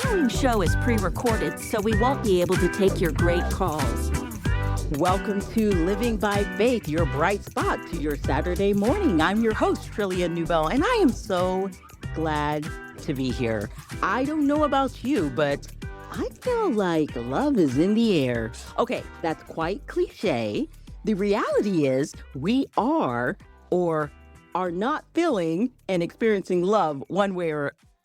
following show is pre recorded, so we won't be able to take your great calls. Welcome to Living by Faith, your bright spot to your Saturday morning. I'm your host, Trillia Newbell, and I am so glad to be here. I don't know about you, but I feel like love is in the air. Okay, that's quite cliche. The reality is we are or are not feeling and experiencing love one way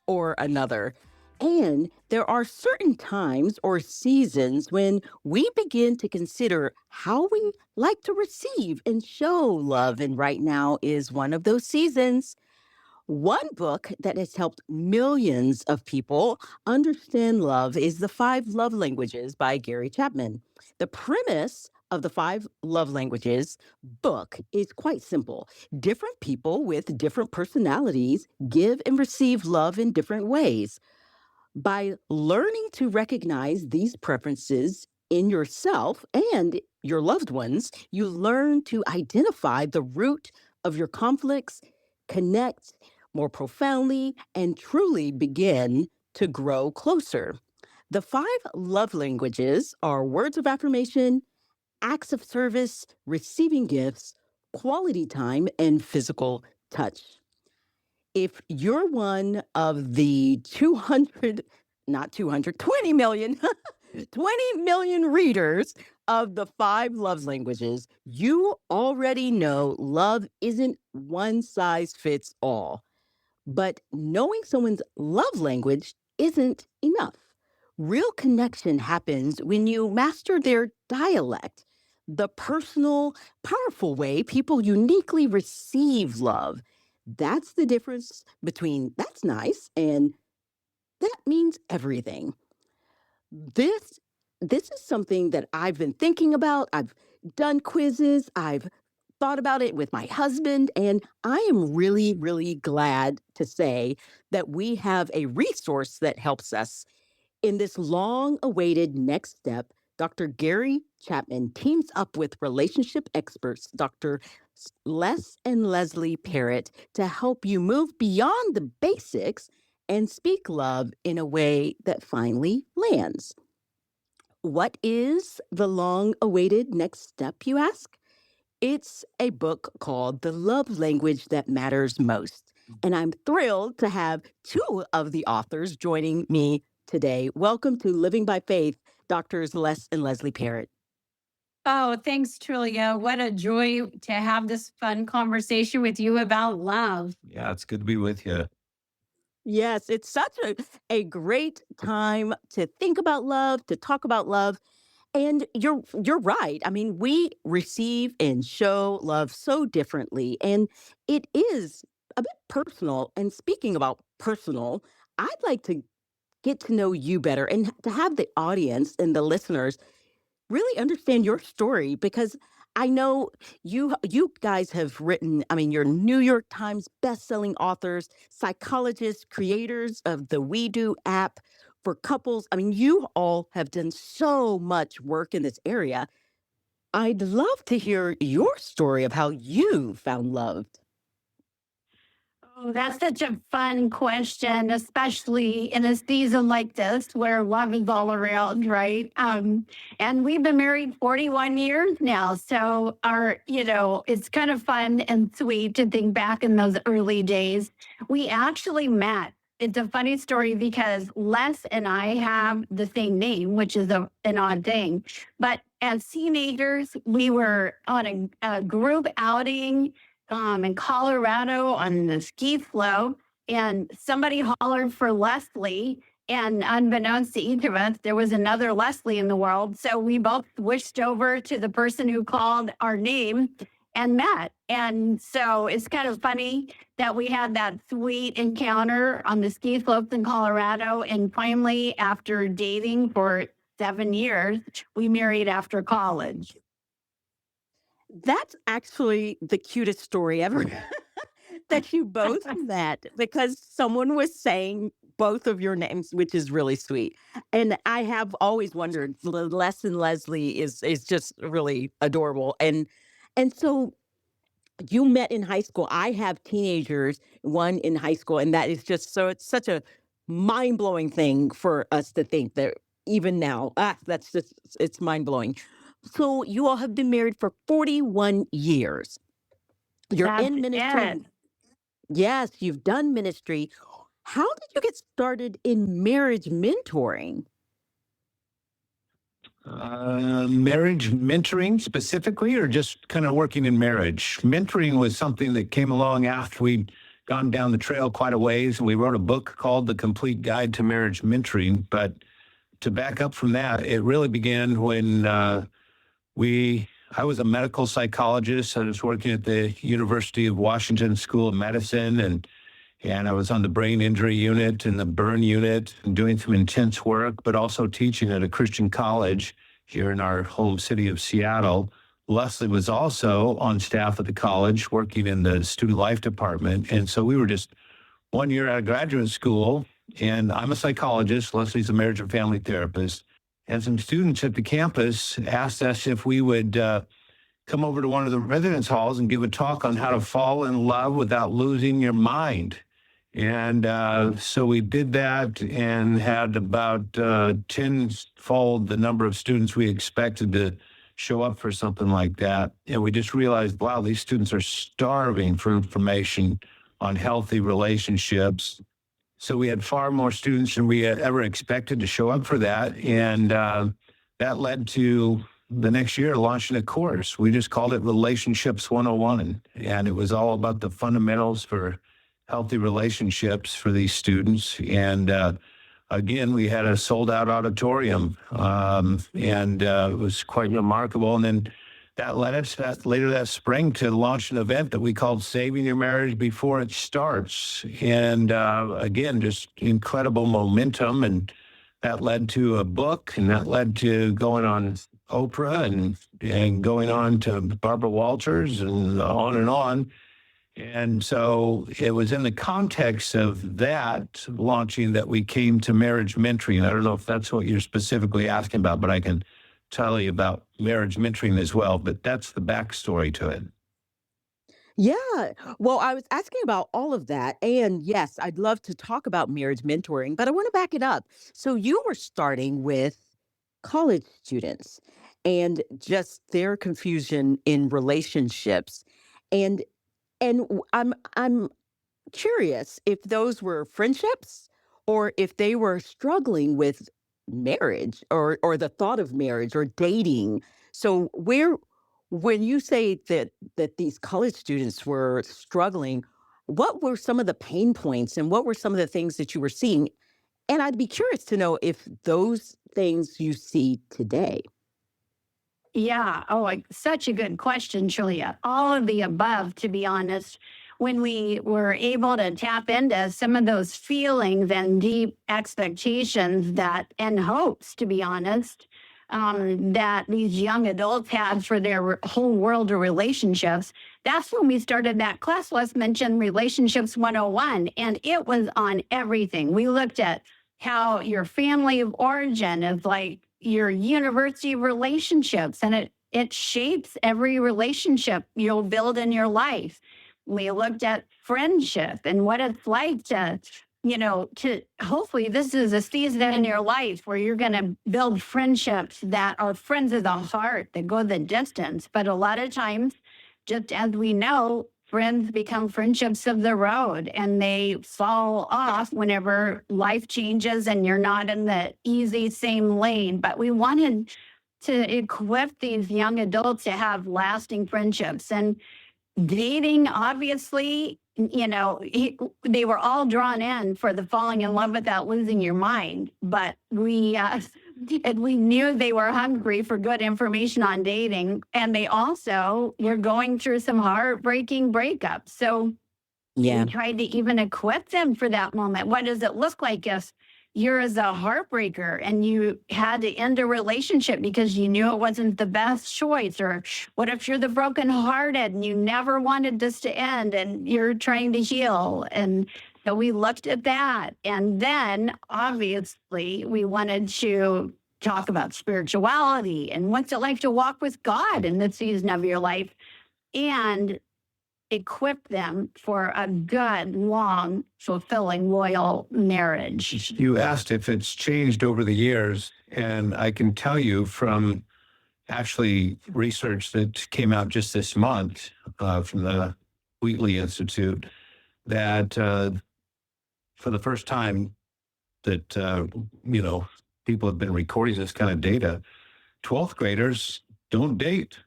or another. And there are certain times or seasons when we begin to consider how we like to receive and show love. And right now is one of those seasons. One book that has helped millions of people understand love is The Five Love Languages by Gary Chapman. The premise of the Five Love Languages book is quite simple. Different people with different personalities give and receive love in different ways. By learning to recognize these preferences in yourself and your loved ones, you learn to identify the root of your conflicts, connect more profoundly, and truly begin to grow closer. The five love languages are words of affirmation, acts of service, receiving gifts, quality time, and physical touch. If you're one of the 200, not 200, 20 million, 20 million readers of the five love languages, you already know love isn't one size fits all. But knowing someone's love language isn't enough. Real connection happens when you master their dialect, the personal, powerful way people uniquely receive love. That's the difference between that's nice and that means everything. This this is something that I've been thinking about. I've done quizzes. I've thought about it with my husband, and I am really, really glad to say that we have a resource that helps us in this long awaited next step. Dr. Gary Chapman teams up with relationship experts, Dr. Les and Leslie Parrott, to help you move beyond the basics and speak love in a way that finally lands. What is the long awaited next step, you ask? It's a book called The Love Language That Matters Most. And I'm thrilled to have two of the authors joining me today. Welcome to Living by Faith, Doctors Les and Leslie Parrott. Oh, thanks, Trillia. What a joy to have this fun conversation with you about love. Yeah, it's good to be with you. Yes, it's such a great time to think about love, to talk about love. And you're right. I mean, we receive and show love so differently, and it is a bit personal. And speaking about personal, I'd like to get to know you better and to have the audience and the listeners really understand your story because I know you guys have written, I mean, you're New York Times best-selling authors, psychologists, creators of the We Do app for couples. I mean, you all have done so much work in this area. I'd love to hear your story of how you found love. Oh, that's such a fun question, especially in a season like this where love is all around, right? And we've been married 41 years now. So it's kind of fun and sweet to think back in those early days. We actually met. It's a funny story because Les and I have the same name, which is an odd thing. But as teenagers, we were on a group outing in Colorado on the ski flow, and somebody hollered for Leslie. And unbeknownst to each of us, there was another Leslie in the world. So we both switched over to the person who called our name and met. And so it's kind of funny that we had that sweet encounter on the ski slopes in Colorado. And finally, after dating for 7 years, we married after college. That's actually the cutest story ever that you both met because someone was saying both of your names, which is really sweet. And I have always wondered, Les and Leslie is just really adorable. And so you met in high school. I have teenagers, one in high school, and that is just so it's such a mind-blowing thing for us to think that even now, that's just, it's mind-blowing. So you all have been married for 41 years. You're That's in ministry. it. Yes, you've done ministry. How did you get started in marriage mentoring? Marriage mentoring specifically, or just kind of working in marriage? Mentoring was something that came along after we'd gone down the trail quite a ways, and we wrote a book called The Complete Guide to Marriage Mentoring. But to back up from that, it really began when I was a medical psychologist. I was working at the University of Washington School of Medicine, and I was on the brain injury unit and the burn unit and doing some intense work, but also teaching at a Christian college here in our home city of Seattle. Leslie was also on staff at the college working in the student life department. And so we were just 1 year out of graduate school, and I'm a psychologist. Leslie's a marriage and family therapist. And some students at the campus asked us if we would come over to one of the residence halls and give a talk on how to fall in love without losing your mind. And so we did that and had about tenfold the number of students we expected to show up for something like that. And we just realized, wow, these students are starving for information on healthy relationships. So we had far more students than we had ever expected to show up for that. And that led to the next year launching a course. We just called it Relationships 101. And it was all about the fundamentals for healthy relationships for these students. And again, we had a sold out auditorium, and it was quite remarkable. And then that led us later that spring to launch an event that we called Saving Your Marriage Before It Starts. And again, just incredible momentum. And that led to a book, and that led to going on Oprah and going on to Barbara Walters and on and on. And so it was in the context of that launching that we came to marriage mentoring. I don't know if that's what you're specifically asking about, but I can tell you about marriage mentoring as well. But that's the backstory to it. Yeah. Well, I was asking about all of that. And yes, I'd love to talk about marriage mentoring, but I want to back it up. So you were starting with college students and just their confusion in relationships. And I'm curious if those were friendships or if they were struggling with marriage or the thought of marriage or dating. So where when you say that these college students were struggling, what were some of the pain points and what were some of the things that you were seeing? And I'd be curious to know if those things you see today. Yeah. Oh, such a good question, Julia. All of the above, to be honest. When we were able to tap into some of those feelings and deep expectations that and hopes, to be honest, that these young adults had for their whole world of relationships, that's when we started that class. Let's mention Relationships 101, and it was on everything. We looked at how your family of origin is like your university relationships, and it shapes every relationship you'll build in your life. We looked at friendship and what it's like to hopefully this is a season in your life where you're going to build friendships that are friends of the heart that go the distance. But a lot of times, just as we know, friends become friendships of the road and they fall off whenever life changes and you're not in the easy same lane. But we wanted to equip these young adults to have lasting friendships. And dating, obviously, they were all drawn in for the falling in love without losing your mind. But and we knew they were hungry for good information on dating. And they also were going through some heartbreaking breakups. So Yeah. we tried to even equip them for that moment. What does it look like if you're as a heartbreaker and you had to end a relationship because you knew it wasn't the best choice? Or what if you're the brokenhearted and you never wanted this to end and you're trying to heal? And so we looked at that. And then obviously we wanted to talk about spirituality and what's it like to walk with God in the season of your life. And equip them for a good, long, fulfilling, loyal marriage? You asked if it's changed over the years, and I can tell you from actually research that came out just this month from the Wheatley Institute that for the first time that people have been recording this kind of data, 12th graders don't date.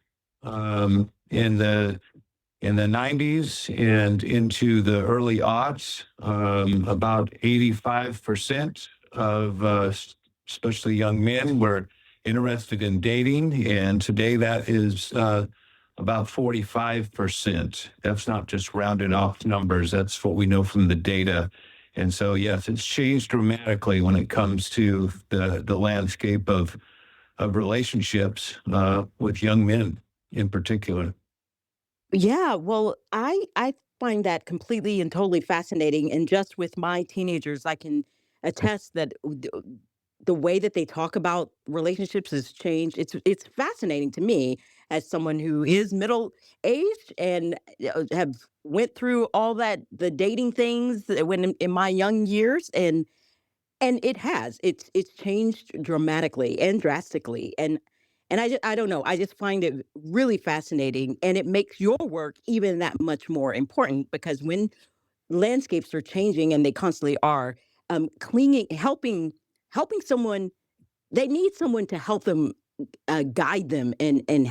In the 90s and into the early aughts, about 85% of especially young men were interested in dating, and today that is about 45%. That's not just rounded off numbers. That's what we know from the data. And so, yes, it's changed dramatically when it comes to the landscape of relationships with young men in particular. Yeah, well, I find that completely and totally fascinating, and just with my teenagers, I can attest that the way that they talk about relationships has changed. It's fascinating to me as someone who is middle aged and have went through all that the dating things when in my young years, and it has. It's changed dramatically and drastically, and I don't know, I just find it really fascinating, and it makes your work even that much more important because when landscapes are changing, and they constantly are, clinging helping someone, they need someone to help them, guide them and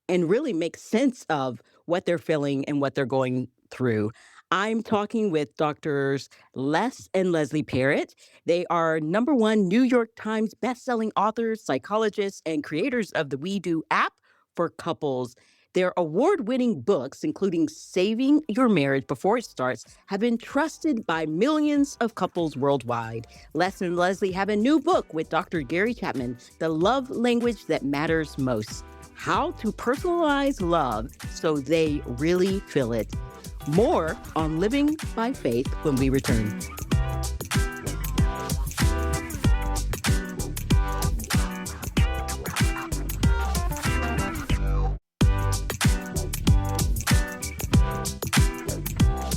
really make sense of what they're feeling and what they're going through. I'm talking with doctors Les and Leslie Parrott. They are number one New York Times bestselling authors, psychologists, and creators of the We Do app for couples. Their award winning books, including Saving Your Marriage Before It Starts, have been trusted by millions of couples worldwide. Les and Leslie have a new book with Dr. Gary Chapman, The Love Language That Matters Most: How to Personalize Love So They Really Feel It. More on Living by Faith when we return.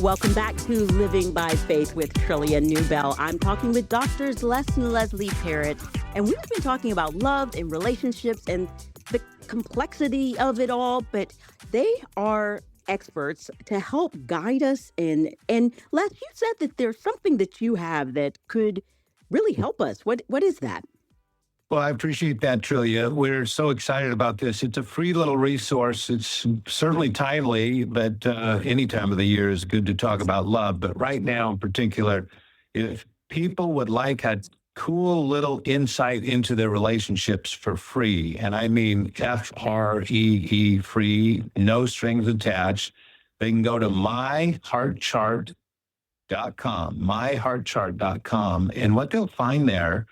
Welcome back to Living by Faith with Trillia Newbell. I'm talking with doctors Les and Leslie Parrott, and we've been talking about love and relationships and the complexity of it all, but they are experts to help guide us in. And Les, you said that there's something that you have that could really help us. What is that? Well, I appreciate that, Trillia. We're so excited about this. It's a free little resource. It's certainly timely, but any time of the year is good to talk about love. But right now in particular, if people would like a cool little insight into their relationships for free, and I mean FREE, free, no strings attached, they can go to myheartchart.com, and what they'll find there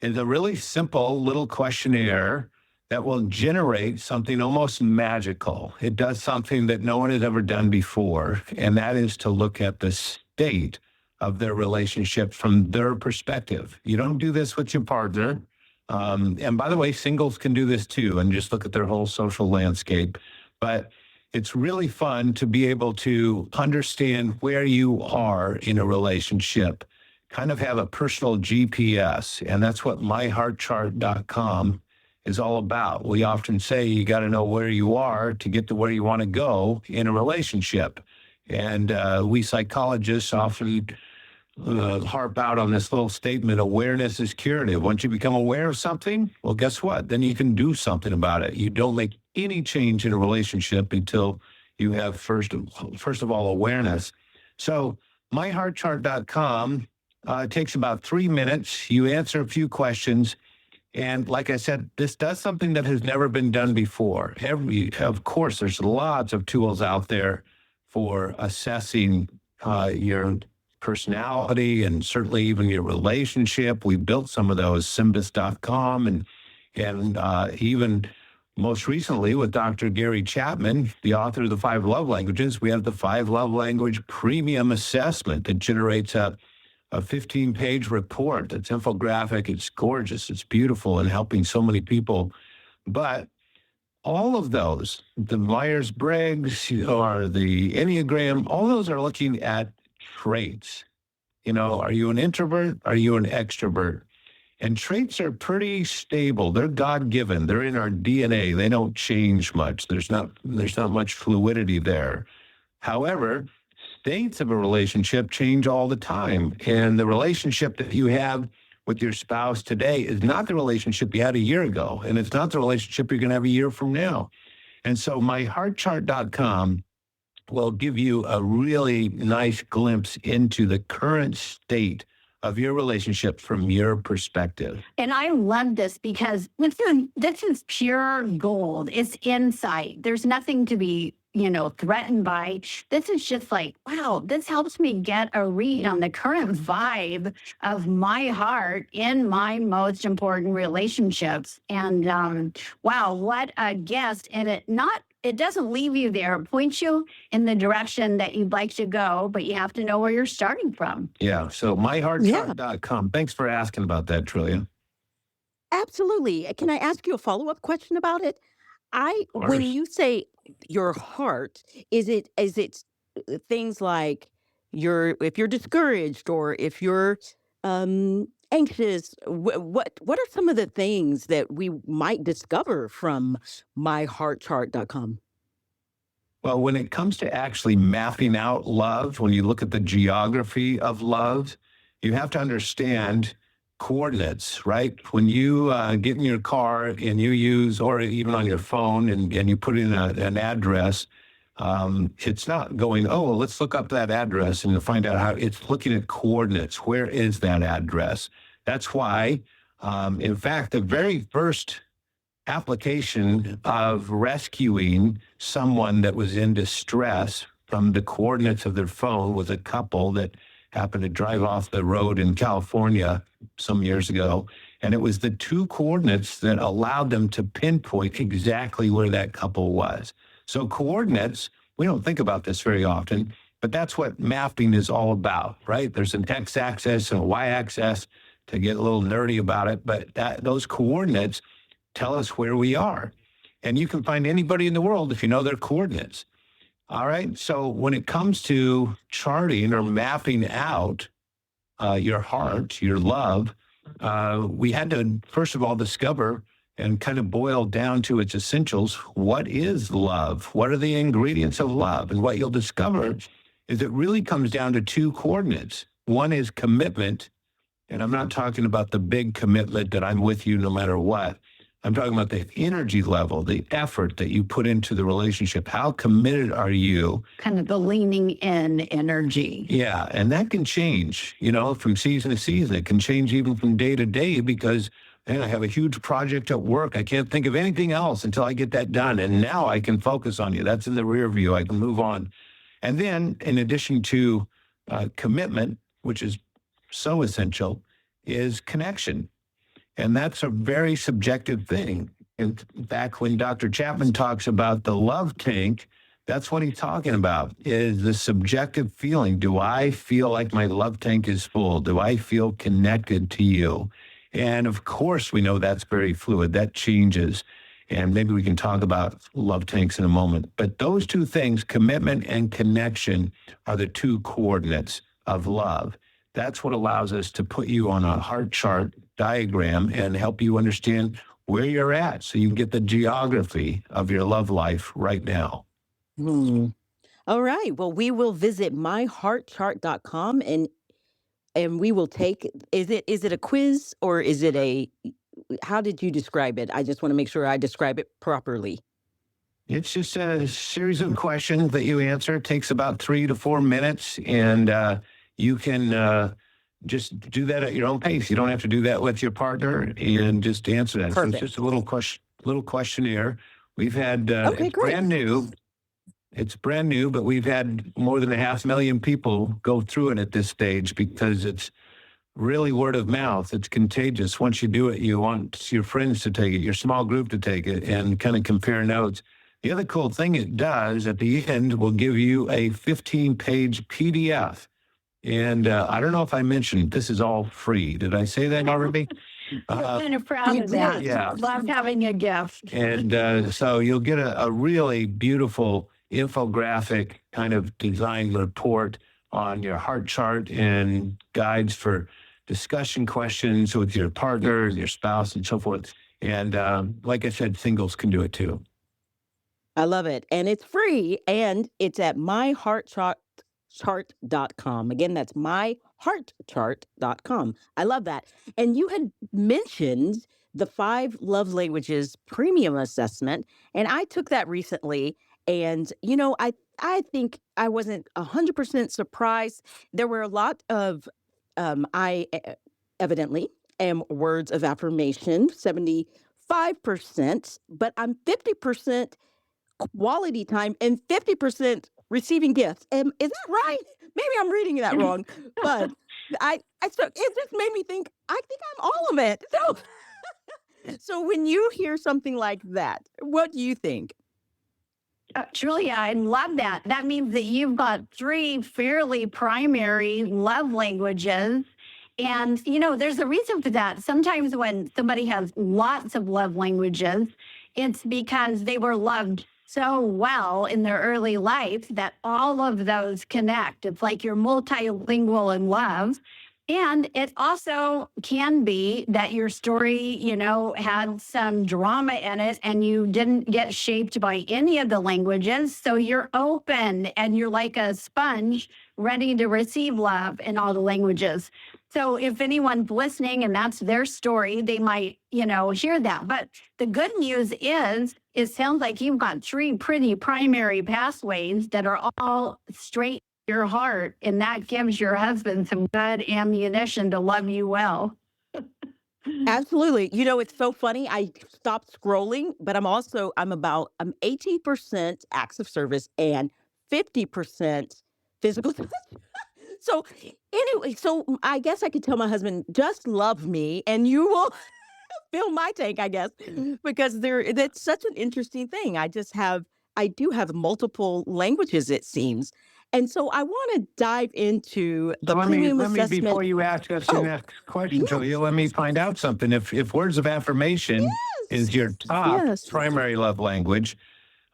is a really simple little questionnaire that will generate something almost magical. It does something that no one has ever done before, and that is to look at the state of their relationship from their perspective. You don't do this with your partner. And by the way, singles can do this too, and just look at their whole social landscape. But it's really fun to be able to understand where you are in a relationship, kind of have a personal GPS. And that's what myheartchart.com is all about. We often say you got to know where you are to get to where you want to go in a relationship. And we psychologists often harp out on this little statement: awareness is curative. Once you become aware of something, well, guess what? Then you can do something about it. You don't make any change in a relationship until you have first of all awareness. So myheartchart.com takes about 3 minutes. You answer a few questions. And like I said, this does something that has never been done before. Of course, there's lots of tools out there for assessing your personality and certainly even your relationship. We built some of those, Symbis.com, and even most recently with Dr. Gary Chapman, the author of the 5 Love Languages, we have the 5 Love Language Premium Assessment that generates a 15-page report that's infographic. It's gorgeous. It's beautiful and helping so many people. But all of those, the Myers-Briggs or the Enneagram, all those are looking at traits. Are you an introvert? Are you an extrovert? And traits are pretty stable. They're God-given. They're in our DNA. They don't change much. There's not much fluidity there. However, states of a relationship change all the time. And the relationship that you have with your spouse today is not the relationship you had a year ago. And it's not the relationship you're going to have a year from now. And so myheartchart.com will give you a really nice glimpse into the current state of your relationship from your perspective. And I love this because this is pure gold. It's insight. There's nothing to be, threatened by. This is just like, wow, this helps me get a read on the current vibe of my heart in my most important relationships. And wow, what a guest. And it doesn't leave you there. It points you in the direction that you'd like to go, but you have to know where you're starting from. Yeah. So myheartchart.com. Thanks for asking about that, Trillia. Absolutely. Can I ask you a follow-up question about it? When you say your heart, is it things like if you're discouraged or if you're anxious? What are some of the things that we might discover from myheartchart.com? Well, when it comes to actually mapping out love, when you look at the geography of love, you have to understand coordinates, right? When you get in your car and you use, or even on your phone, and you put in an address, it's not going, oh, well, let's look up that address and find out how. It's looking at coordinates. Where is that address? That's why, in fact, the very first application of rescuing someone that was in distress from the coordinates of their phone was a couple that happened to drive off the road in California some years ago. And it was the two coordinates that allowed them to pinpoint exactly where that couple was. So coordinates, we don't think about this very often, but that's what mapping is all about, right? There's an x-axis and a y-axis, to get a little nerdy about it, but those coordinates tell us where we are. And you can find anybody in the world if you know their coordinates. All right. So when it comes to charting or mapping out your heart, your love, we had to, first of all, discover and kind of boil down to its essentials. What is love? What are the ingredients of love? And what you'll discover is it really comes down to two coordinates. One is commitment. And I'm not talking about the big commitment that I'm with you no matter what. I'm talking about the energy level, the effort that you put into the relationship. How committed are you? Kind of the leaning in energy. Yeah, and that can change, from season to season. It can change even from day to day because, man, I have a huge project at work. I can't think of anything else until I get that done. And now I can focus on you. That's in the rear view. I can move on. And then in addition to commitment, which is so essential, is connection. And that's a very subjective thing. In fact, when Dr. Chapman talks about the love tank, that's what he's talking about, is the subjective feeling. Do I feel like my love tank is full? Do I feel connected to you? And of course, we know that's very fluid. That changes. And maybe we can talk about love tanks in a moment. But those two things, commitment and connection, are the two coordinates of love. That's what allows us to put you on a heart chart diagram and help you understand where you're at so you can get the geography of your love life right now. All right. Well, we will visit myheartchart.com and we will take, is it a quiz or is it how did you describe it? I just want to make sure I describe it properly. It's just a series of questions that you answer. It takes about 3 to 4 minutes, and you can just do that at your own pace. You don't have to do that with your partner and just answer that. Perfect. So it's just a little questionnaire. We've had, Okay, it's great. brand new. It's brand new, but we've had more than 500,000 people go through it at this stage because it's really word of mouth. It's contagious. Once you do it, you want your friends to take it, your small group to take it, and kind of compare notes. The other cool thing it does at the end will give you a 15-page PDF. And I don't know if I mentioned this is all free. Did I say that already? I'm kind of proud you of that. did. Yeah. Love having a gift. And so you'll get a really beautiful infographic kind of design report on your heart chart and guides for discussion questions with your partner, your spouse, and so forth. And like I said, singles can do it too. I love it. And it's free and it's at myheartchart.com. Again, that's myheartchart.com. I love that. And you had mentioned the five love languages premium assessment, and I took that recently. And I think I wasn't 100% surprised. There were a lot of I evidently am words of affirmation, 75%, but I'm 50% quality time and 50% receiving gifts. Is that right? Maybe I'm reading that wrong, but so it just made me think, I think I'm all of it. So when you hear something like that, what do you think? Julia, I love that. That means that you've got three fairly primary love languages. And, there's a reason for that. Sometimes when somebody has lots of love languages, it's because they were loved so well in their early life that all of those connect. It's like you're multilingual in love. And it also can be that your story, had some drama in it and you didn't get shaped by any of the languages. So you're open and you're like a sponge ready to receive love in all the languages. So if anyone's listening and that's their story, they might, hear that. But the good news is, it sounds like you've got three pretty primary pathways that are all straight to your heart. And that gives your husband some good ammunition to love you well. Absolutely. It's so funny. I stopped scrolling, but I'm 18% acts of service and 50% physical touch. So anyway, I guess I could tell my husband, just love me and you will fill my tank, I guess, because that's such an interesting thing. I do have multiple languages, it seems. And so I want to dive into the So premium let me assessment. before you ask us the Oh, next question, yes, Julia, let me find out something. If words of affirmation is your top yes. primary love language,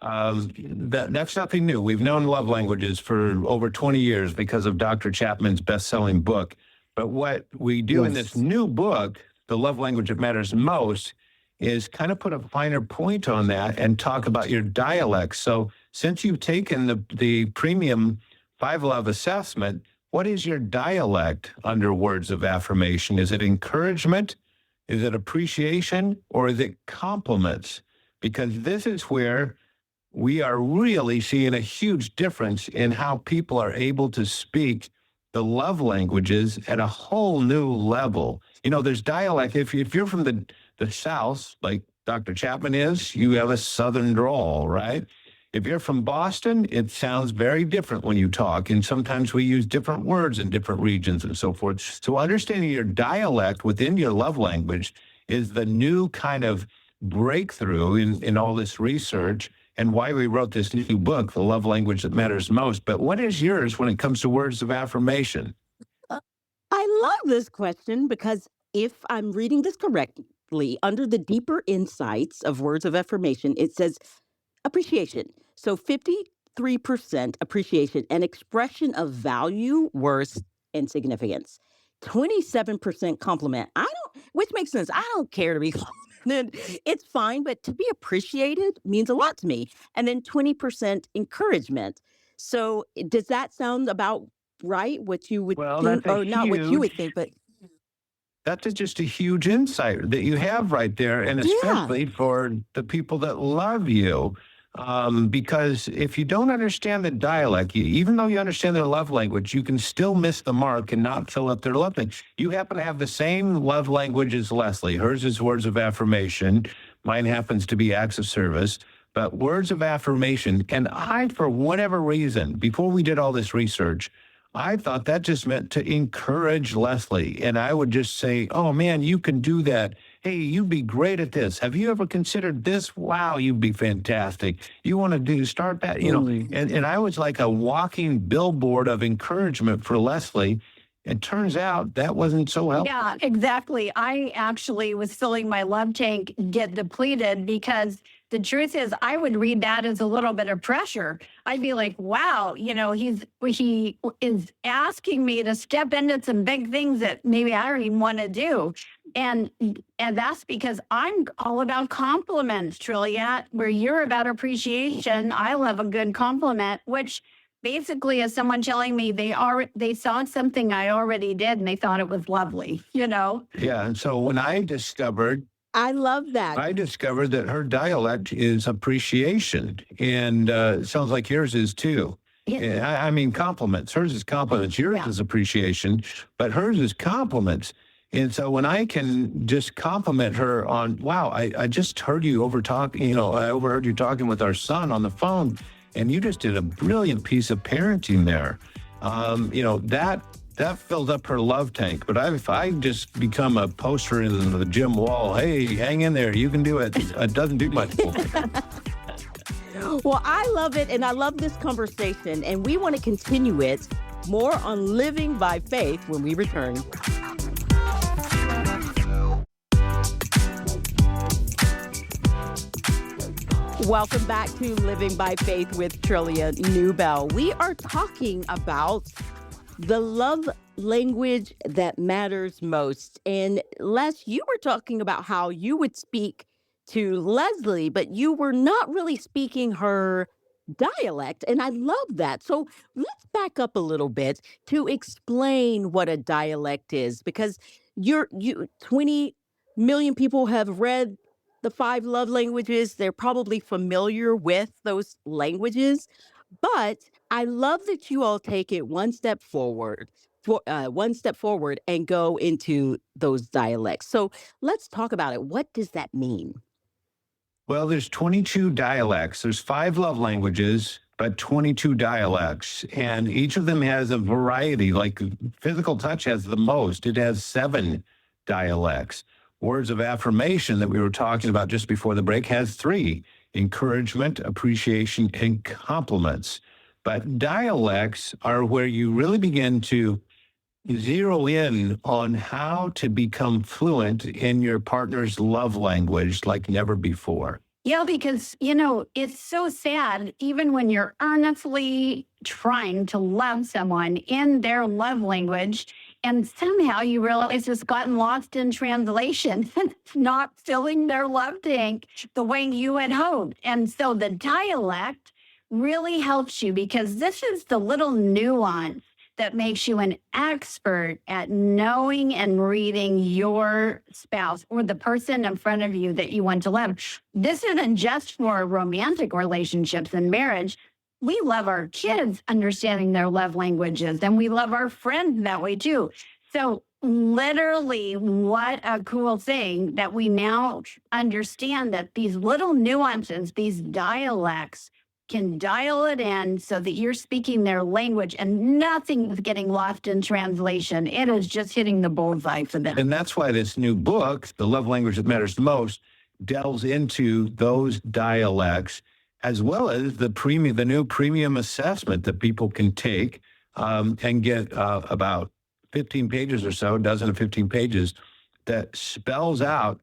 that's nothing new. We've known love languages for over 20 years because of Dr. Chapman's best-selling book. But what we do in this Yes. new book, The Love Language That Matters Most, is kind of put a finer point on that and talk about your dialect. So since you've taken the premium 5 love assessment, what is your dialect under words of affirmation? Is it encouragement? Is it appreciation? Or is it compliments? Because this is where we are really seeing a huge difference in how people are able to speak the love languages at a whole new level. There's dialect. If you're from the South, like Dr. Chapman is, you have a Southern drawl, right? If you're from Boston, it sounds very different when you talk. And sometimes we use different words in different regions and so forth. So understanding your dialect within your love language is the new kind of breakthrough in all this research and why we wrote this new book, The Love Language That Matters Most. But what is yours when it comes to words of affirmation? I love this question because if I'm reading this correctly, under the deeper insights of words of affirmation, it says appreciation. So 53% appreciation, an expression of value, worth, and significance. 27% compliment. Which makes sense. I don't care to be complimented. It's fine, but to be appreciated means a lot to me. And then 20% encouragement. So does that sound about right? What you would Well, think, that's a or not what you would think, but That's just a huge insight that you have right there, and yeah. especially for the people that love you. Because if you don't understand the dialect, even though you understand their love language, you can still miss the mark and not fill up their love language. You happen to have the same love language as Leslie. Hers is words of affirmation. Mine happens to be acts of service. But words of affirmation, and I, for whatever reason, before we did all this research, I thought that just meant to encourage Leslie. And I would just say, oh man, you can do that. Hey, you'd be great at this. Have you ever considered this? Wow, you'd be fantastic. You want to start that, and I was like a walking billboard of encouragement for Leslie. It turns out that wasn't so helpful. Yeah, exactly. I actually was feeling my love tank get depleted because the truth is I would read that as a little bit of pressure. I'd be like, wow, he is asking me to step into some big things that maybe I don't even want to do. And and that's because I'm all about compliments, Trilliat, where you're about appreciation. I love a good compliment, which basically is someone telling me they saw something I already did and they thought it was lovely, Yeah. And so when I love that. I discovered that her dialect is appreciation, and it sounds like yours is too. Yeah. Yeah, I mean, compliments. Hers is compliments. Yours Yeah. is appreciation, but hers is compliments. And so when I can just compliment her on, wow, I just heard you I overheard you talking with our son on the phone, and you just did a brilliant piece of parenting there. That filled up her love tank. But if I just become a poster in the gym wall, hey, hang in there, you can do it. It doesn't do much for me. Well, I love it, and I love this conversation, and we want to continue it more on Living by Faith when we return. Welcome back to Living by Faith with Trillia Newbell. We are talking about the love language that matters most. And Les, you were talking about how you would speak to Leslie, but you were not really speaking her dialect. And I love that. So let's back up a little bit to explain what a dialect is, because 20 million people have read the five love languages. They're probably familiar with those languages, but I love that you all take it one step forward and go into those dialects. So let's talk about it. What does that mean? Well, there's 22 dialects. There's five love languages, but 22 dialects. And each of them has a variety. Like physical touch has the most. It has 7 dialects. Words of affirmation that we were talking about just before the break has 3: encouragement, appreciation, and compliments. But dialects are where you really begin to zero in on how to become fluent in your partner's love language like never before. Yeah, because, it's so sad, even when you're earnestly trying to love someone in their love language, and somehow you realize it's gotten lost in translation and it's not filling their love tank the way you had hoped. And so the dialect really helps you because this is the little nuance that makes you an expert at knowing and reading your spouse or the person in front of you that you want to love. This isn't just for romantic relationships and marriage. We love our kids understanding their love languages, and we love our friends that way too. So literally, what a cool thing that we now understand that these little nuances, these dialects, can dial it in so that you're speaking their language and nothing is getting lost in translation. It is just hitting the bullseye for them. And that's why this new book, The Love Language That Matters the Most, delves into those dialects, as well as the new premium assessment that people can take and get about 15 pages or so, a dozen or 15 pages, that spells out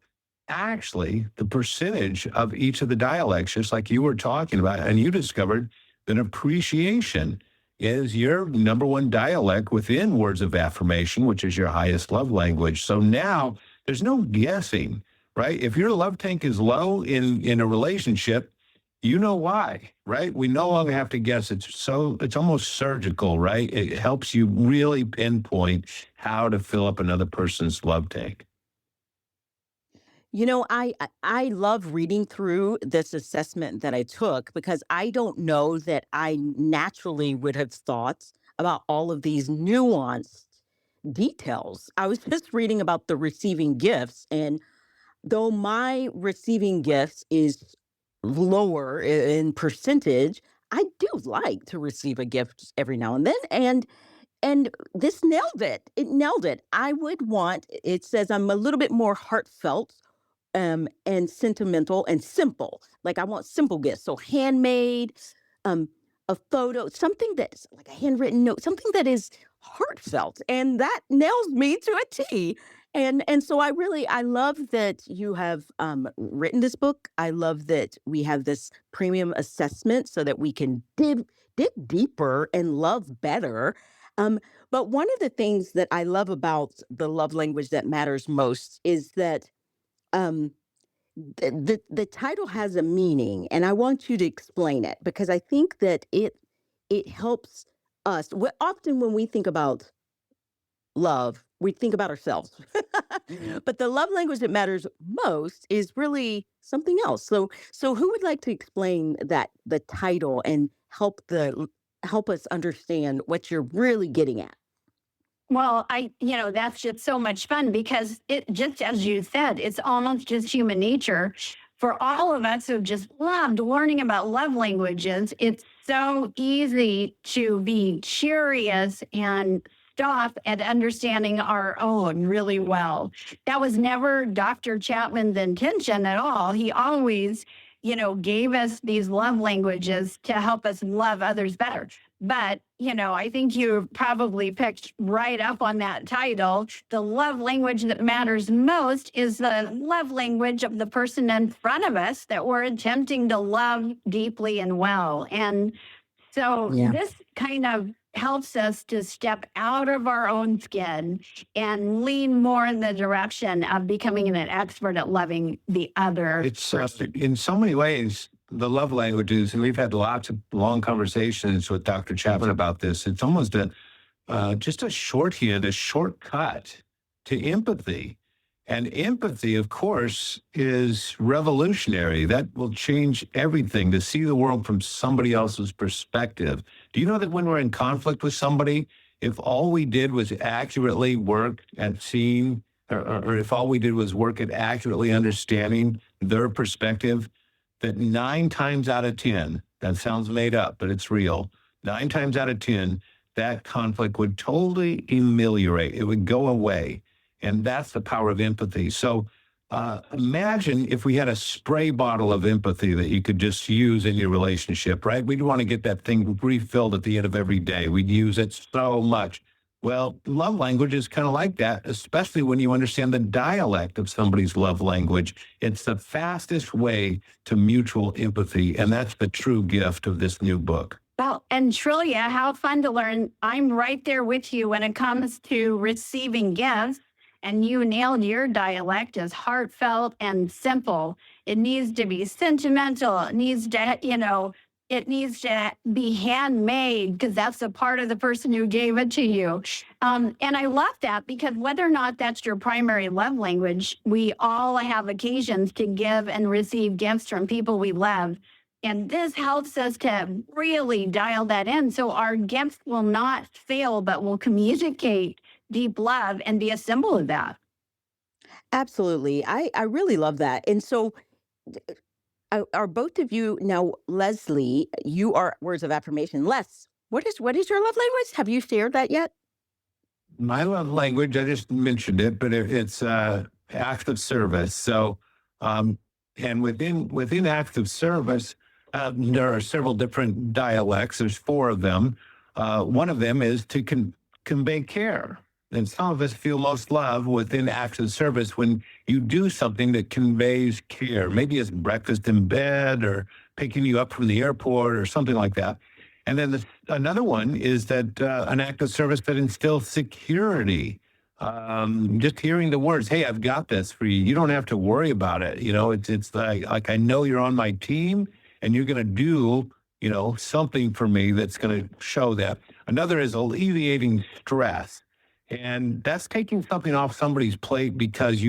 actually the percentage of each of the dialects, just like you were talking about. And you discovered that appreciation is your number one dialect within words of affirmation, which is your highest love language. So now there's no guessing, right? If your love tank is low in a relationship, you know why, right? We no longer have to guess. It's almost surgical, right? It helps you really pinpoint how to fill up another person's love tank. I love reading through this assessment that I took because I don't know that I naturally would have thought about all of these nuanced details. I was just reading about the receiving gifts, and though my receiving gifts is lower in percentage, I do like to receive a gift every now and then. And this nailed it. It nailed it. It says I'm a little bit more heartfelt and sentimental and simple. Like I want simple gifts. So handmade, um, a photo, something that's like a handwritten note, something that is heartfelt, and that nails me to a T. And so I love that you have written this book. I love that we have this premium assessment so that we can dig deeper and love better. Um, but one of the things that I love about the love language that matters most is that um, the title has a meaning, and I want you to explain it because I think that it helps us. Often when we think about love, we think about ourselves. But the love language that matters most is really something else. So who would like to explain that the title and help us understand what you're really getting at? Well, that's just so much fun because it just as you said, it's almost just human nature for all of us who just loved learning about love languages. It's so easy to be curious and stop at understanding our own really well. That was never Dr. Chapman's intention at all. He always, gave us these love languages to help us love others better. But, I think you probably picked right up on that title. The love language that matters most is the love language of the person in front of us that we're attempting to love deeply and well. And so Yeah. this kind of helps us to step out of our own skin and lean more in the direction of becoming an expert at loving the other It's person. in so many ways the love languages, and we've had lots of long conversations with Dr. Chapman about this. It's almost just a shorthand, a shortcut to empathy. And empathy, of course, is revolutionary. That will change everything to see the world from somebody else's perspective. Do you know that when we're in conflict with somebody, if all we did was accurately work at seeing, or if all we did was work at accurately understanding their perspective, that 9 times out of 10, that sounds made up, but it's real, 9 times out of 10, that conflict would totally ameliorate. It would go away. And that's the power of empathy. So imagine if we had a spray bottle of empathy that you could just use in your relationship, right? We'd want to get that thing refilled at the end of every day. We'd use it so much. Well, love language is kind of like that, especially when you understand the dialect of somebody's love language. It's the fastest way to mutual empathy. And that's the true gift of this new book. Well, and Trillia, how fun to learn. I'm right there with you when it comes to receiving gifts. And you nailed your dialect as heartfelt and simple. It needs to be sentimental. It needs to be handmade because that's a part of the person who gave it to you. And I love that because whether or not that's your primary love language, we all have occasions to give and receive gifts from people we love. And this helps us to really dial that in so our gifts will not fail, but will communicate deep love and be a symbol of that. Absolutely. I really love that. And so are both of you now, Leslie, you are words of affirmation. Les, what is your love language? Have you shared that yet? My love language, I just mentioned it, but it's acts of service. So, and within acts of service, there are several different dialects. There's 4 of them. One of them is to convey care. And some of us feel most love within acts of service when you do something that conveys care. Maybe it's breakfast in bed or picking you up from the airport or something like that. And then another one is that an act of service that instills security. Just hearing the words, "Hey, I've got this for you. You don't have to worry about it." It's like I know you're on my team and you're going to do, something for me that's going to show that. Another is alleviating stress. And that's taking something off somebody's plate because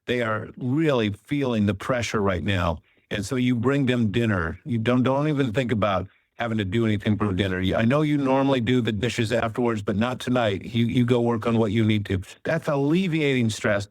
they are really feeling the pressure right now. And so you bring them dinner. You don't even think about having to do anything for dinner. I know you normally do the dishes afterwards, but not tonight. You go work on what you need to. That's alleviating stress.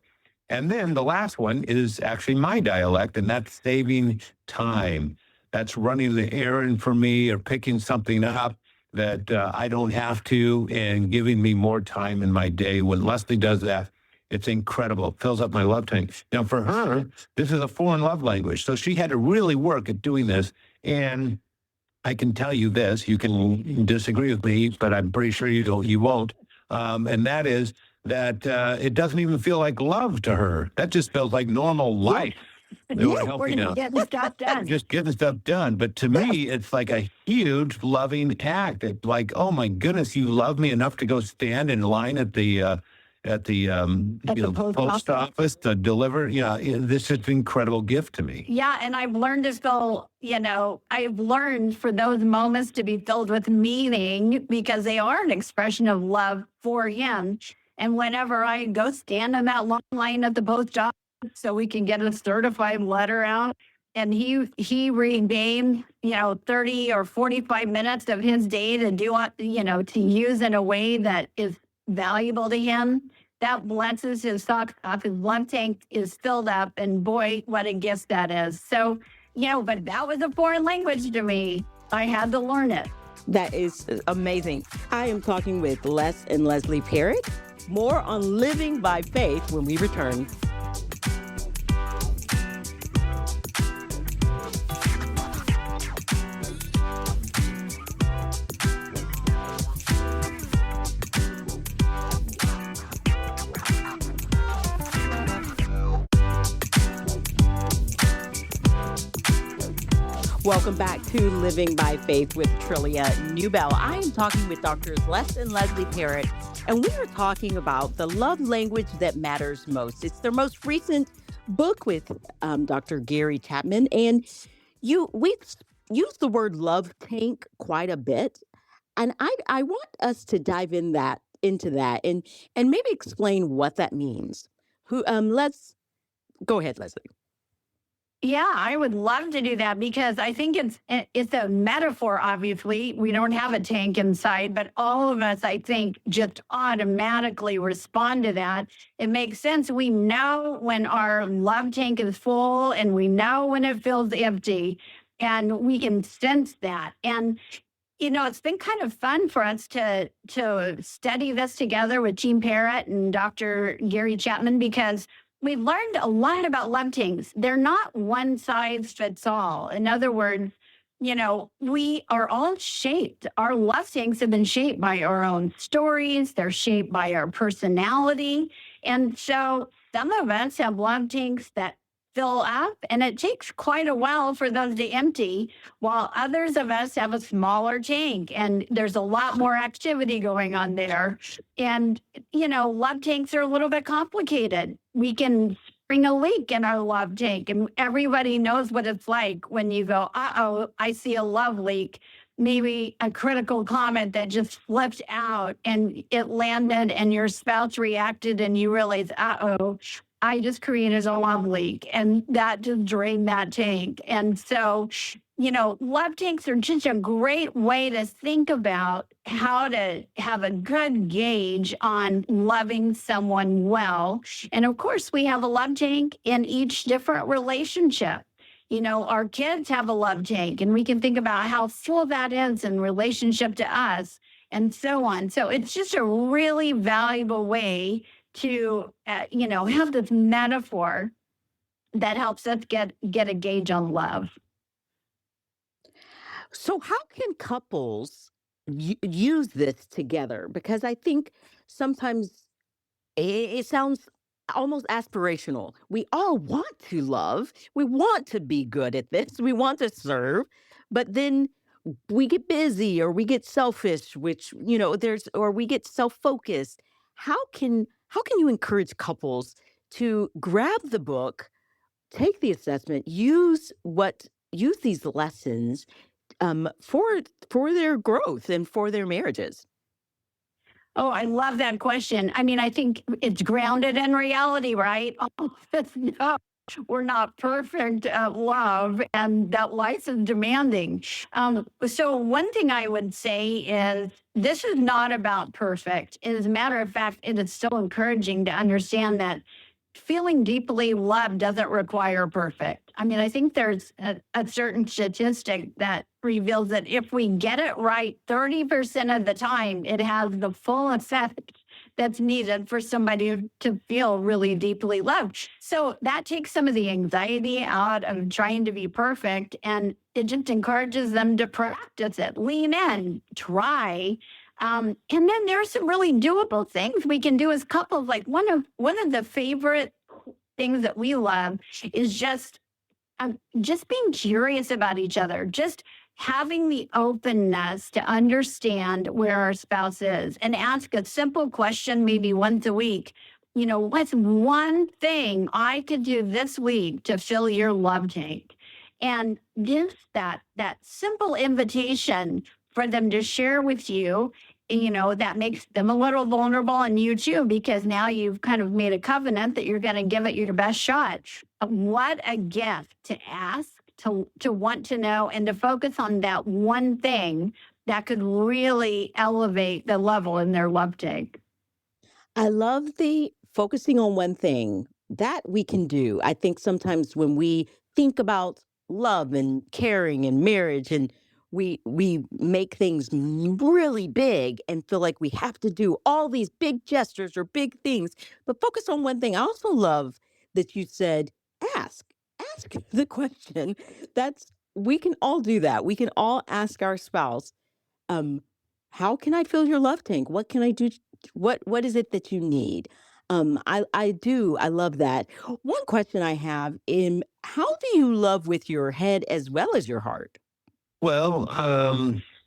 And then the last one is actually my dialect, and that's saving time. That's running the errand for me or picking something up that I don't have to and giving me more time in my day. When Leslie does that, it's incredible. It fills up my love tank. Now, for her, this is a foreign love language. So she had to really work at doing this. And I can tell you this. You can disagree with me, but I'm pretty sure you won't. And that is that it doesn't even feel like love to her. That just feels like normal life. They were Yeah, we're helping gonna out, get stuff done. just getting stuff done. But to me, it's like a huge loving act. It's like, oh my goodness, you love me enough to go stand in line at the At the post post office to deliver. This is an incredible gift to me. Yeah, and I've learned to feel, I've learned for those moments to be filled with meaning because they are an expression of love for him. And whenever I go stand in that long line at the post office so we can get a certified letter out, and he regained, 30 or 45 minutes of his day to do, to use in a way that is valuable to him. That blesses his socks off. His blood tank is filled up, and boy, what a gift that is. So, but that was a foreign language to me. I had to learn it. That is amazing. I am talking with Les and Leslie Parrott. More on living by faith when we return. Welcome back to Living by Faith with Trillia Newbell. I am talking with Drs. Les and Leslie Parrott, and we are talking about the love language that matters most. It's their most recent book with Dr. Gary Chapman, and we've used the word love tank quite a bit, and I want us to dive into that and maybe explain what that means. Let's go ahead, Leslie. Yeah, I would love to do that because I think it's a metaphor. Obviously, we don't have a tank inside, but all of us, I think, just automatically respond to that. It makes sense. We know when our love tank is full, and we know when it feels empty, and we can sense that. And it's been kind of fun for us to study this together with Jean Parrott and Dr. Gary Chapman because we've learned a lot about love tanks. They're not one size fits all. In other words, we are all shaped. Our love tanks have been shaped by our own stories. They're shaped by our personality. And so some of us have love tanks that fill up, and it takes quite a while for those to empty, while others of us have a smaller tank, and there's a lot more activity going on there. And, love tanks are a little bit complicated. We can spring a leak in our love tank, and everybody knows what it's like when you go, uh-oh, I see a love leak. Maybe a critical comment that just flipped out and it landed and your spouse reacted and you realize, uh-oh, I just created a love leak, and that just drained that tank. And so, love tanks are just a great way to think about how to have a good gauge on loving someone well. And of course, we have a love tank in each different relationship. Our kids have a love tank, and we can think about how full that is in relationship to us and so on. So it's just a really valuable way to have this metaphor that helps us get a gauge on love. So how can couples use this together? Because I think sometimes it sounds almost aspirational. We all want to love. We want to be good at this. We want to serve, but then we get busy or we get selfish, which, or we get self-focused. How can you encourage couples to grab the book, take the assessment, use these lessons for their growth and for their marriages? Oh, I love that question. I mean, I think it's grounded in reality, right? No, we're not perfect at love, and that life is demanding. So one thing I would say is this is not about perfect. As a matter of fact, it is so encouraging to understand that feeling deeply loved doesn't require perfect. I mean, I think there's a certain statistic that reveals that if we get it right 30% of the time, it has the full effect that's needed for somebody to feel really deeply loved. So that takes some of the anxiety out of trying to be perfect, and it just encourages them to practice it, lean in, try. And then there's some really doable things we can do as couples. Like one of the favorite things that we love is just being curious about each other, just having the openness to understand where our spouse is and ask a simple question, maybe once a week. What's one thing I could do this week to fill your love tank? And give that simple invitation for them to share with you. That makes them a little vulnerable, and you too, because now you've kind of made a covenant that you're going to give it your best shot. What a gift to ask, to want to know, and to focus on that one thing that could really elevate the level in their love tank. I love the focusing on one thing that we can do. I think sometimes when we think about love and caring and marriage, and we make things really big and feel like we have to do all these big gestures or big things, but focus on one thing. I also love that you said ask. Ask the question. That's We can all do that. We can all ask our spouse, um, how can I fill your love tank? What can I do? What is it that you need? I love that. One question I have in how do you love with your head as well as your heart? Well,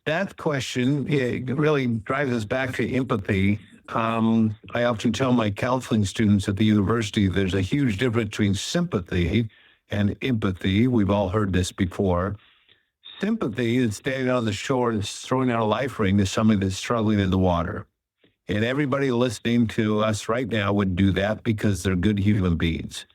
that question really drives us back to empathy. I often tell my counseling students at the university there's a huge difference between sympathy and empathy. We've all heard this before. Sympathy is standing on the shore and throwing out a life ring to somebody that's struggling in the water. And everybody listening to us right now would do that because they're good human beings.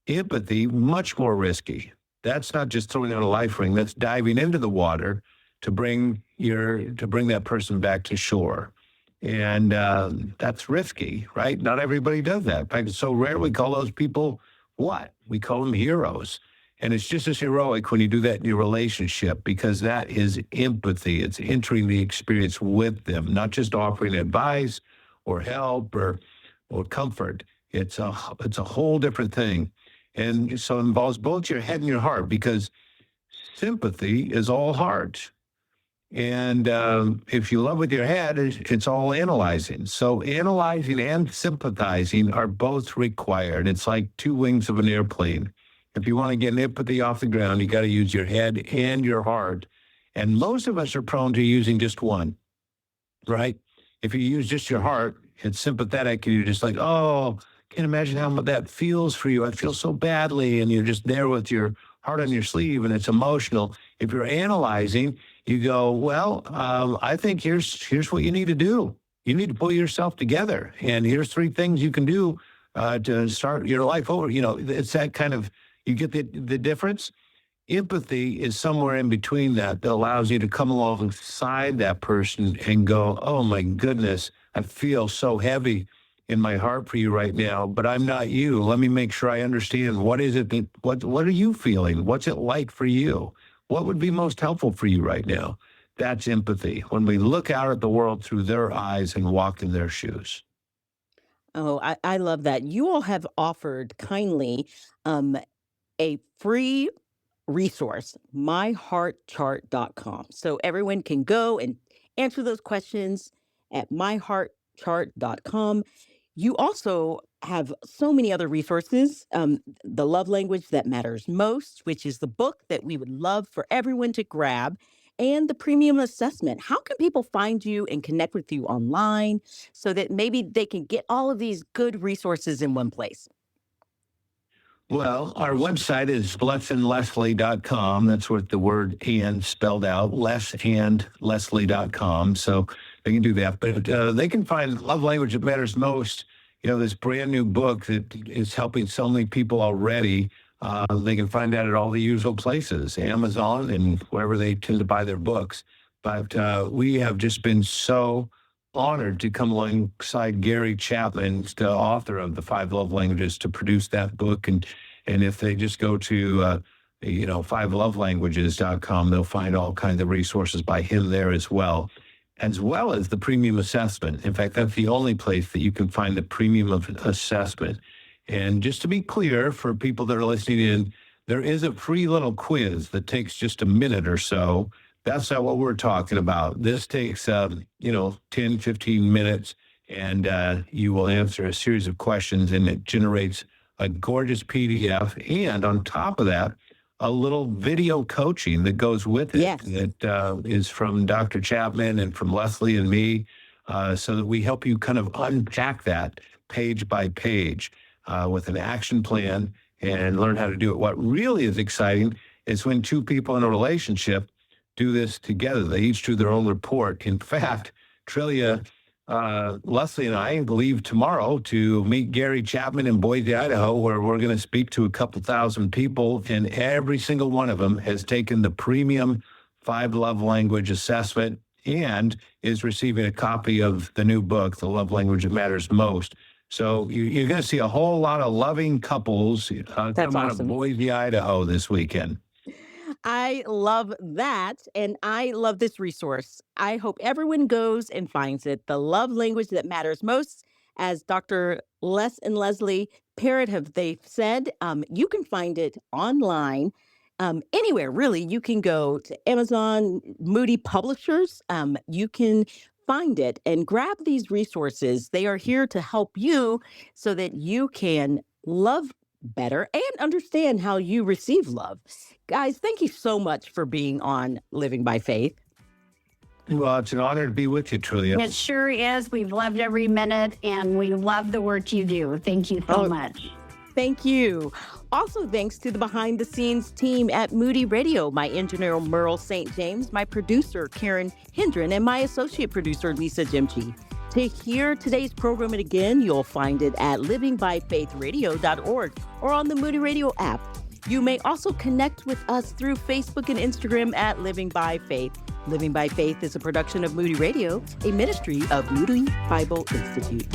Empathy, much more risky. That's not just throwing out a life ring, that's diving into the water to bring that person back to shore. And that's risky, right? Not everybody does that. In fact, it's so rare we call those people what? We call them heroes. And it's just as heroic when you do that in your relationship because that is empathy. It's entering the experience with them, not just offering advice or help or comfort. It's a whole different thing. And so it involves both your head and your heart because sympathy is all heart. And if you love with your head, it's all analyzing. So analyzing and sympathizing are both required. It's like two wings of an airplane. If you want to get empathy off the ground, you got to use your head and your heart. And most of us are prone to using just one, right? If you use just your heart, it's sympathetic and you're just like, oh, can't imagine how that feels for you. I feel so badly. And you're just there with your heart on your sleeve and it's emotional. If you're analyzing, you go, well, I think here's what you need to do. You need to pull yourself together. And here's 3 things you can do to start your life over. It's that kind of, you get the difference. Empathy is somewhere in between that allows you to come alongside that person and go, oh my goodness, I feel so heavy in my heart for you right now, but I'm not you. Let me make sure I understand what is it what are you feeling? What's it like for you? What would be most helpful for you right now? That's empathy. When we look out at the world through their eyes and walk in their shoes. Oh, I love that. You all have offered kindly um, a free resource, myheartchart.com. So everyone can go and answer those questions at myheartchart.com. You also have so many other resources. The Love Language That Matters Most, which is the book that we would love for everyone to grab, and the Premium Assessment. How can people find you and connect with you online so that maybe they can get all of these good resources in one place? Well, our website is blessedleslie.com. That's what the word and spelled out, leslie.com. So they can do that. But they can find Love Language That Matters Most, this brand new book that is helping so many people already. They can find that at all the usual places, Amazon and wherever they tend to buy their books. But we have just been so honored to come alongside Gary Chapman, the author of the 5 Love Languages, to produce that book. And if they just go to, 5lovelanguages.com, they'll find all kinds of resources by him there as well. as well as the premium assessment. In fact, that's the only place that you can find the premium assessment. And just to be clear for people that are listening in, there is a free little quiz that takes just a minute or so. That's not what we're talking about. This takes, 10, 15 minutes, and you will answer a series of questions, and it generates a gorgeous PDF. And on top of that, a little video coaching that goes with it. Yes. That is from Dr. Chapman and from Leslie and me, so that we help you kind of unpack that page by page with an action plan and learn how to do it. What really is exciting is when two people in a relationship do this together. They each do their own report. In fact, Trillia, Leslie and I leave tomorrow to meet Gary Chapman in Boise, Idaho, where we're going to speak to a couple thousand people, and every single one of them has taken the premium 5 love language assessment and is receiving a copy of the new book, The Love Language That Matters Most. So you're going to see a whole lot of loving couples come out of Boise, Idaho this weekend. I love that. And I love this resource. I hope everyone goes and finds it. The Love Language That Matters Most, as Dr. Les and Leslie Parrott they've said, you can find it online. Anywhere, really. You can go to Amazon, Moody Publishers. You can find it and grab these resources. They are here to help you so that you can love better and understand how you receive love. Guys, thank you so much for being on Living by Faith. Well, it's an honor to be with you, Trillia. It sure is. We've loved every minute, and we love the work you do. Thank you so much. Thank you. Also, thanks to the behind-the-scenes team at Moody Radio, my engineer, Merle St. James, my producer, Karen Hendren, and my associate producer, Lisa Jimchi. To hear today's program again, you'll find it at livingbyfaithradio.org or on the Moody Radio app. You may also connect with us through Facebook and Instagram at Living by Faith. Living by Faith is a production of Moody Radio, a ministry of Moody Bible Institute.